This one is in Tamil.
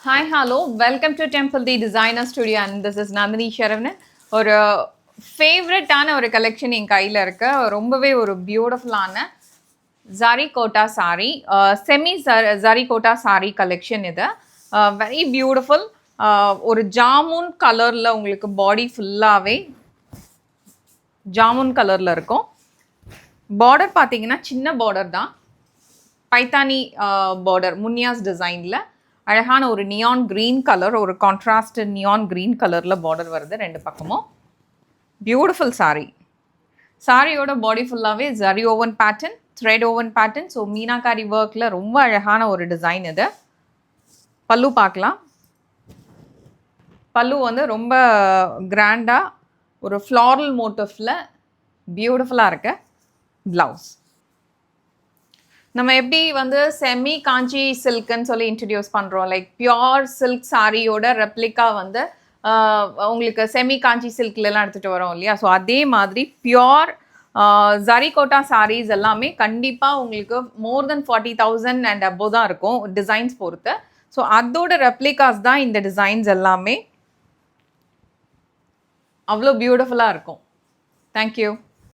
Hi, hello. Welcome to Temple the Designer Studio and this is Nandini Sharavanan. ஒரு ஃபேவரட்டான ஒரு கலெக்ஷன் என் கையில் இருக்க ரொம்பவே ஒரு பியூட்டிஃபுல்லான ஜரி கோட்டா சாரி செமி ஜரி கோட்டா சாரி கலெக்ஷன் இது வெரி பியூட்டிஃபுல் ஒரு ஜாமுன் கலரில் உங்களுக்கு பாடி ஃபுல்லாகவே ஜாமுன் கலரில் இருக்கும். பார்டர் பார்த்தீங்கன்னா சின்ன பார்டர் தான், பைத்தானி பார்டர் முன்னியாஸ் டிசைனில் அழகான ஒரு நியான் க்ரீன் கலர், ஒரு கான்ட்ராஸ்ட் நியான் க்ரீன் கலரில் பார்டர் வருது ரெண்டு பக்கமும். பியூட்டிஃபுல் சாரீ. சாரியோட பாடி ஃபுல்லாகவே zari woven pattern, thread woven pattern. So meenakari ஒர்க்கில் ரொம்ப அழகான ஒரு டிசைன் இது. பல்லு பார்க்கலாம். பல்லு வந்து ரொம்ப கிராண்டாக ஒரு ஃப்ளாரல் மோட்டிஃபில் பியூட்டிஃபுல்லாக இருக்க ப்ளவுஸ். நம்ம எப்படி வந்து செமி காஞ்சி சில்க்குன்னு சொல்லி இன்ட்ரடியூஸ் பண்ணுறோம், லைக் பியோர் சில்க் சாரியோட ரெப்ளிகா வந்து உங்களுக்கு செமி காஞ்சி சில்க்லலாம் எடுத்துகிட்டு வரோம் இல்லையா. ஸோ அதே மாதிரி பியோர் ஜரி கோட்டா சாரீஸ் எல்லாமே கண்டிப்பாக உங்களுக்கு மோர் தென் 40,000 அண்ட் அபோவ் தான் இருக்கும் டிசைன்ஸ் பொறுத்து. ஸோ அதோட ரெப்ளிகாஸ் தான் இந்த டிசைன்ஸ் எல்லாமே. அவ்வளோ பியூட்டிஃபுல்லாக இருக்கும். தேங்க்யூ.